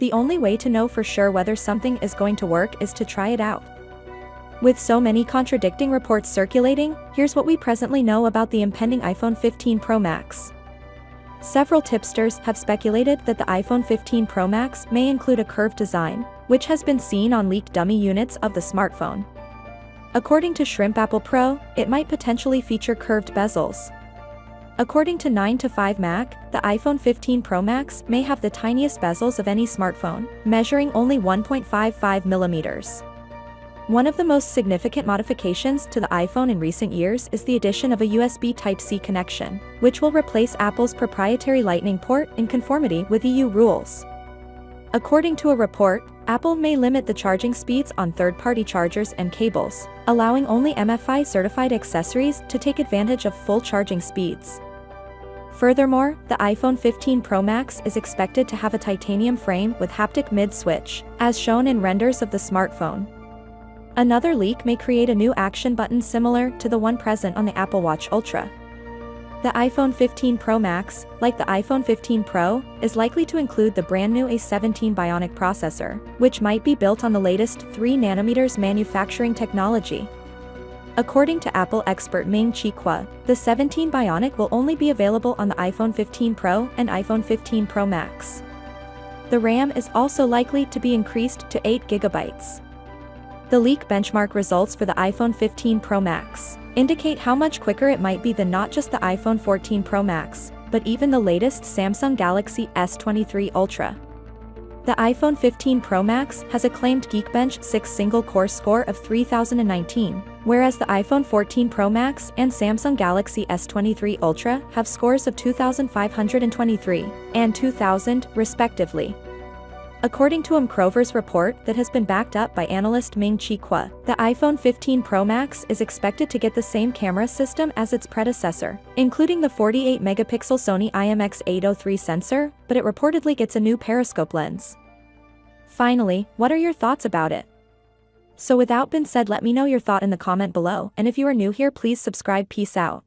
The only way to know for sure whether something is going to work is to try it out. With so many contradicting reports circulating, here's what we presently know about the impending iPhone 15 Pro Max. Several tipsters have speculated that the iPhone 15 Pro Max may include a curved design, which has been seen on leaked dummy units of the smartphone. According to Shrimp Apple Pro, it might potentially feature curved bezels. According to 9to5Mac, the iPhone 15 Pro Max may have the tiniest bezels of any smartphone, measuring only 1.55 millimeters. One of the most significant modifications to the iPhone in recent years is the addition of a USB Type-C connection, which will replace Apple's proprietary Lightning port in conformity with EU rules. According to a report, Apple may limit the charging speeds on third-party chargers and cables, allowing only MFI-certified accessories to take advantage of full charging speeds. Furthermore, the iPhone 15 Pro Max is expected to have a titanium frame with haptic mid-switch, as shown in renders of the smartphone. Another leak may create a new action button similar to the one present on the Apple Watch Ultra. The iPhone 15 Pro Max, like the iPhone 15 Pro, is likely to include the brand new A17 Bionic processor, which might be built on the latest 3nm manufacturing technology. According to Apple expert Ming-Chi Kuo, the 17 Bionic will only be available on the iPhone 15 Pro and iPhone 15 Pro Max. The RAM is also likely to be increased to 8 GB. The leak benchmark results for the iPhone 15 Pro Max indicate how much quicker it might be than not just the iPhone 14 Pro Max, but even the latest Samsung Galaxy S23 Ultra. The iPhone 15 Pro Max has a claimed Geekbench 6 single-core score of 3019, whereas the iPhone 14 Pro Max and Samsung Galaxy S23 Ultra have scores of 2523 and 2000, respectively. According to Crover's report that has been backed up by analyst Ming-Chi Kuo, the iPhone 15 Pro Max is expected to get the same camera system as its predecessor, including the 48-megapixel Sony IMX803 sensor, but it reportedly gets a new periscope lens. Finally, what are your thoughts about it? So without being said, let me know your thought in the comment below, and if you are new here, please subscribe. Peace out.